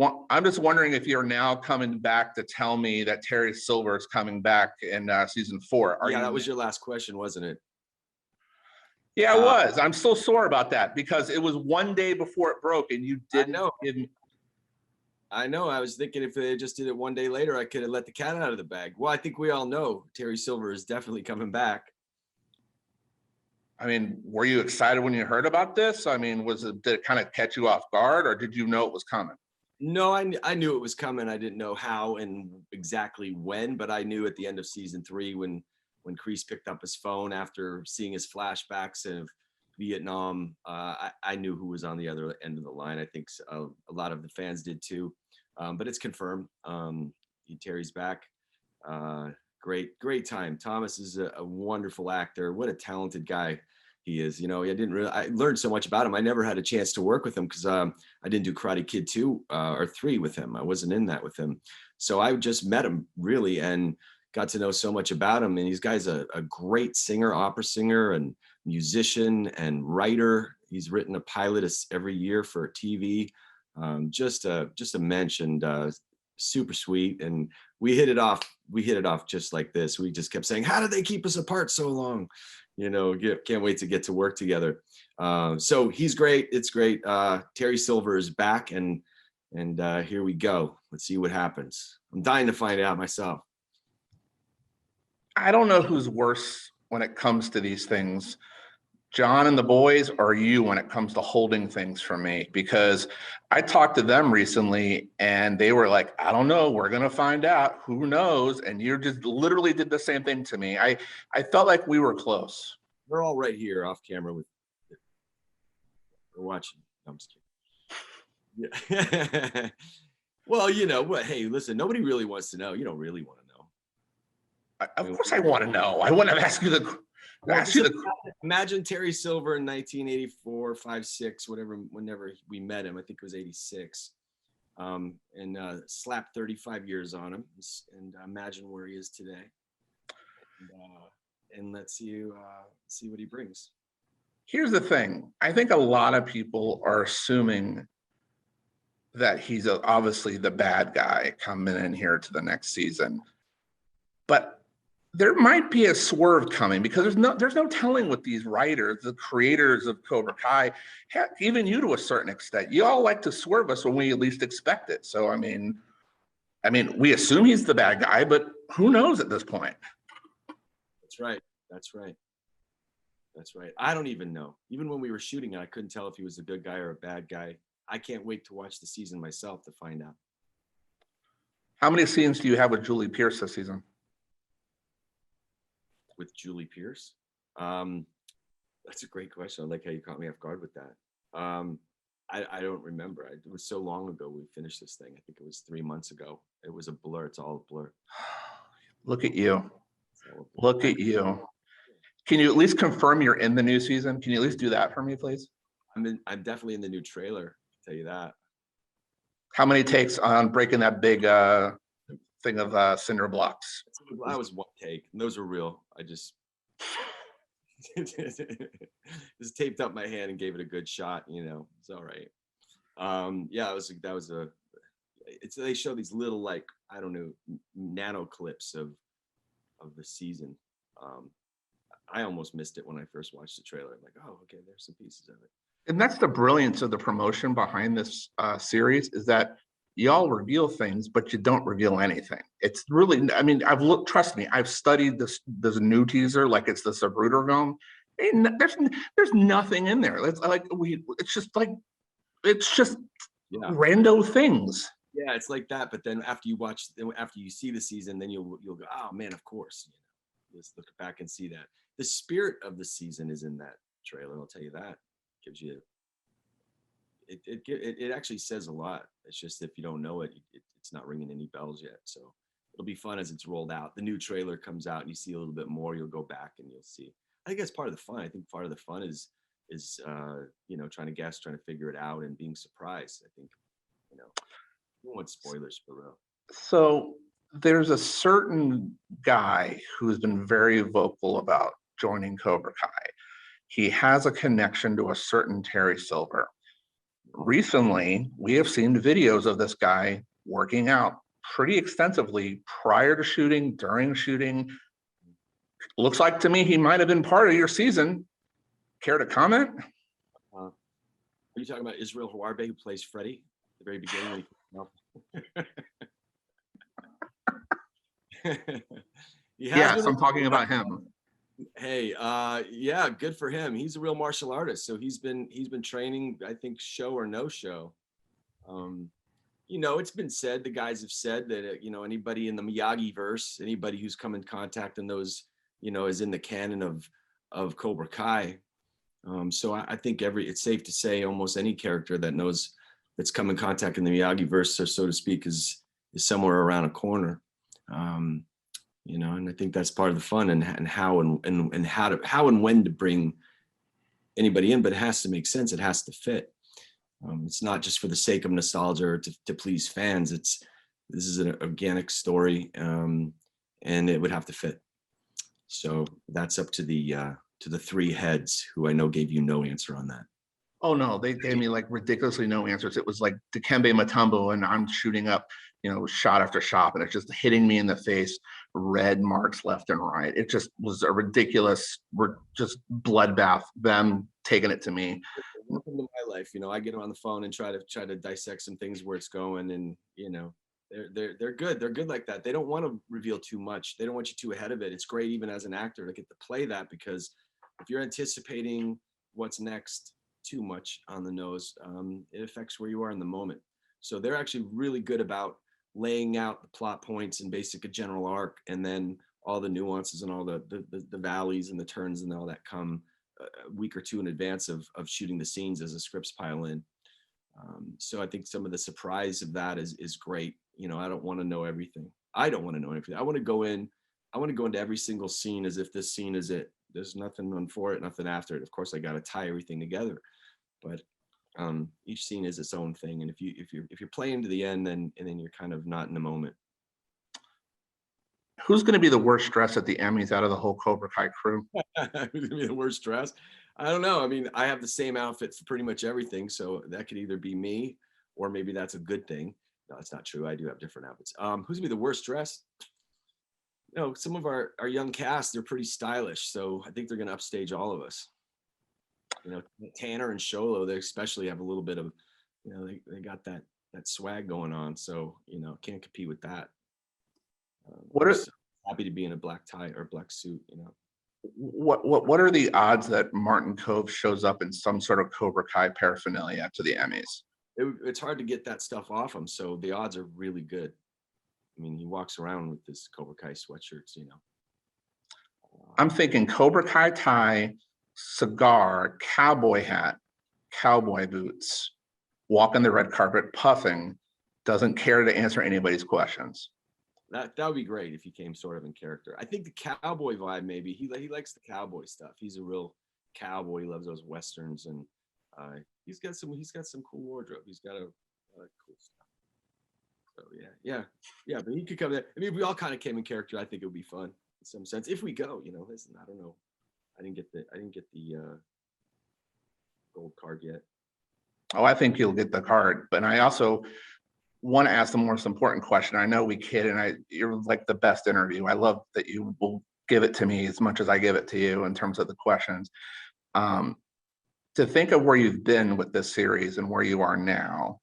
I'm just wondering if you're now coming back to tell me that Terry Silver is coming back in season 4. That was your last question, wasn't it? Yeah, it was. I'm so sore about that because it was one day before it broke and you didn't give me. I know. I was thinking if they just did it one day later, I could have let the cat out of the bag. Well, I think we all know Terry Silver is definitely coming back. I mean, were you excited when you heard about this? I mean, did it kind of catch you off guard, or did you know it was coming? No, I knew it was coming. I didn't know how and exactly when, but I knew at the end of season 3 when Kreese picked up his phone after seeing his flashbacks of Vietnam, I knew who was on the other end of the line. I think a lot of the fans did too, but it's confirmed. Terry's back. Great time. Thomas is a wonderful actor. What a talented guy he is. I learned so much about him. I never had a chance to work with him because I didn't do Karate Kid 2 or 3 with him. I wasn't in that with him. So I just met him really and got to know so much about him. And this guy's a great singer, opera singer and musician and writer. He's written a pilot every year for TV. Just a mensch and super sweet. And we hit it off just like this. We just kept saying, how did they keep us apart so long? Can't wait to get to work together. So he's great. It's great. Terry Silver is back and here we go. Let's see what happens. I'm dying to find out myself. I don't know who's worse when it comes to these things, John and the boys, or you when it comes to holding things for me, because I talked to them recently and they were like, I don't know, we're going to find out, who knows? And you just literally did the same thing to me. I felt like we were close. We're all right here off camera we're watching. I'm just kidding. Yeah. Well, what? Hey, listen, nobody really wants to know. You don't really want to know. Of course I want to know. I wouldn't have asked you the Imagine Terry Silver in 1984, 5, 6, whenever we met him. I think it was 86. And slap 35 years on him and imagine where he is today. And let's see what he brings. Here's the thing. I think a lot of people are assuming that he's obviously the bad guy coming in here to the next season. But there might be a swerve coming because there's no telling with these writers, the creators of Cobra Kai, heck, even you to a certain extent. You all like to swerve us when we at least expect it. So I mean, we assume he's the bad guy, but who knows at this point? That's right. I don't even know. Even when we were shooting it, I couldn't tell if he was a good guy or a bad guy. I can't wait to watch the season myself to find out. How many scenes do you have with Julie Pierce this season? With Julie Pierce? That's a great question. I like how you caught me off guard with that. I don't remember. It was so long ago we finished this thing. I think it was 3 months ago. It was a blur. It's all a blur. Look at you. Look at you. Can you at least confirm you're in the new season? Can you at least do that for me, please? I'm definitely in the new trailer. I'll tell you that. How many takes on breaking that big thing of cinder blocks? That was one take, and those were real. I just taped up my hand and gave it a good shot. It's all right. They show these little, like, I don't know, nano clips of the season. I almost missed it when I first watched the trailer. I'm like, oh, okay, there's some pieces of it. And that's the brilliance of the promotion behind this series, is that y'all reveal things, but you don't reveal anything. It's really, trust me, I've studied this new teaser like it's the Sabruder film. And there's nothing in there. It's just rando things. Yeah, it's like that. But then after you see the season, then you'll go, oh man, of course. Just look back and see that. The spirit of the season is in that trailer. I'll tell you that. Gives you. It actually says a lot. It's just if you don't know it, it's not ringing any bells yet. So it'll be fun as it's rolled out. The new trailer comes out and you see a little bit more. You'll go back and you'll see. I think that's part of the fun. I think part of the fun is trying to guess, trying to figure it out, and being surprised. I think you don't want spoilers for real. So there's a certain guy who's been very vocal about joining Cobra Kai. He has a connection to a certain Terry Silver. recently we have seen videos of this guy working out pretty extensively prior to shooting, during shooting. Looks like to me he might have been part of your season. Care to comment? Are you talking about Israel Huarbe, who plays Freddy at the very beginning? Yes, I'm talking about him. Hey, yeah, good for him. He's a real martial artist, so he's been training, I think, show or no show. It's been said, the guys have said that anybody in the Miyagi verse, anybody who's come in contact in those, is in the canon of Cobra Kai. So I think it's safe to say almost any character that's come in contact in the Miyagi verse, so to speak, is somewhere around a corner. And I think that's part of the fun, and how and when to bring anybody in, but it has to make sense. It has to fit. It's not just for the sake of nostalgia or to please fans. This is an organic story, and it would have to fit. So that's up to the three heads, who I know gave you no answer on that. Oh no, they gave me like ridiculously no answers. It was like Dikembe Mutombo, and I'm shooting up, shot after shot, and it's just hitting me in the face, red marks left and right. It just was a ridiculous, just bloodbath. Them taking it to me. Welcome to my life. I get on the phone and try to dissect some things, where it's going, and they're good. They're good like that. They don't want to reveal too much. They don't want you too ahead of it. It's great, even as an actor, to get to play that, because if you're anticipating what's next too much on the nose, it affects where you are in the moment. So they're actually really good about laying out the plot points and basic a general arc, and then all the nuances and all the valleys and the turns and all that come a week or two in advance of shooting the scenes as the scripts pile in. So I think some of the surprise of that is great. I don't want to know everything. I don't want to know everything. I want to go into every single scene as if this scene is it. There's nothing before it, nothing after it. Of course, I got to tie everything together, but each scene is its own thing. And if you're playing to the end, then you're kind of not in the moment. Who's going to be the worst dressed at the Emmys out of the whole Cobra Kai crew? Who's going to be the worst dressed? I don't know. I mean, I have the same outfit for pretty much everything, so that could either be me, or maybe that's a good thing. No, it's not true. I do have different outfits. Who's going to be the worst dressed? Some of our young cast, they're pretty stylish, so I think they're going to upstage all of us. Tanner and Sholo, they especially have a little bit of, they got that swag going on, so can't compete with that. Happy to be in a black tie or black suit. What are the odds that Martin Kove shows up in some sort of Cobra Kai paraphernalia to the Emmys? It's hard to get that stuff off him, so the odds are really good. I mean, he walks around with this Cobra Kai sweatshirts. I'm thinking Cobra Kai tie, cigar, cowboy hat, cowboy boots, walking the red carpet, puffing, doesn't care to answer anybody's questions. That would be great if he came sort of in character. I think the cowboy vibe, maybe he likes the cowboy stuff. He's a real cowboy. He loves those westerns, and he's got some cool wardrobe. He's got a cool stuff. So yeah. But he could come there. I mean, if we all kind of came in character, I think it would be fun in some sense. If we go, listen, I don't know. I didn't get the gold card yet. Oh, I think you'll get the card, but I also want to ask the most important question. I know we kid, and you're like the best interview. I love that you will give it to me as much as I give it to you in terms of the questions. To think of where you've been with this series and where you are now,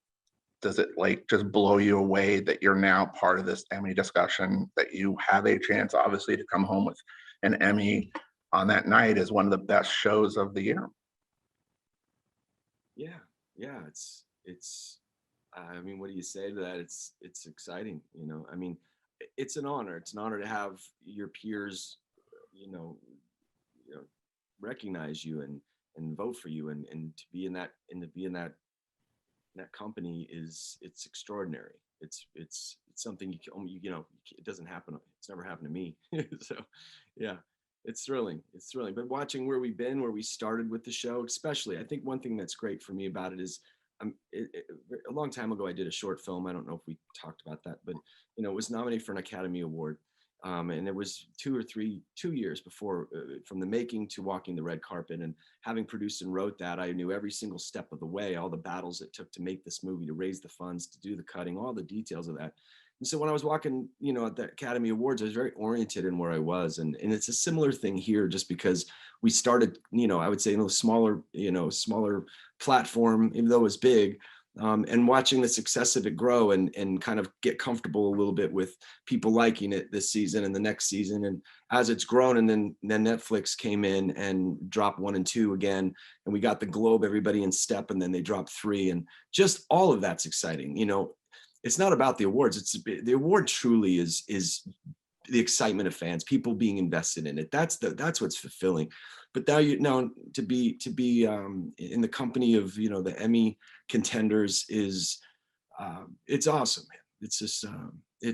does it like just blow you away that you're now part of this Emmy discussion, that you have a chance, obviously, to come home with an Emmy on that night as one of the best shows of the year? Yeah, it's I mean, what do you say to that? It's exciting, I mean, it's an honor. It's an honor to have your peers, recognize you and vote for you, and to be in that company it's extraordinary. It's something it doesn't happen. It's never happened to me. So yeah, it's thrilling. But watching where we've been, where we started with the show, especially, I think one thing that's great for me about it is a long time ago, I did a short film. I don't know if we talked about that, but it was nominated for an Academy Award, And it was 2 years before, from the making to walking the red carpet. And having produced and wrote that, I knew every single step of the way, all the battles it took to make this movie, to raise the funds, to do the cutting, all the details of that. And so when I was walking, at the Academy Awards, I was very oriented in where I was. And it's a similar thing here, just because we started, I would say, smaller platform, even though it was big. And watching the success of it grow and kind of get comfortable a little bit with people liking it this season and the next season. And as it's grown, and then Netflix came in and dropped 1 and 2 again, and we got the Globe, everybody in step, and then they dropped 3, and just all of that's exciting. It's not about the awards. It's the award truly is the excitement of fans, people being invested in it. That's what's fulfilling. But now to be in the company of the Emmy contenders is it's awesome, man. It's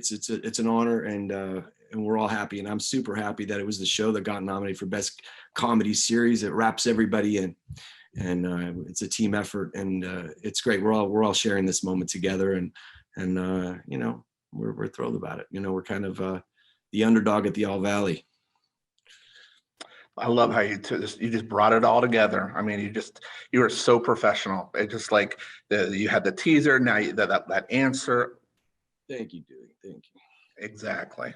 just it's an honor, and we're all happy, and I'm super happy that it was the show that got nominated for best comedy series. It wraps everybody in, and it's a team effort, and it's great. We're all sharing this moment together, and we're thrilled about it. We're kind of the underdog at the All Valley. I love how you just brought it all together. I mean, you were so professional. It just like you had the teaser, now that answer. Thank you, Dewey. Thank you. Exactly.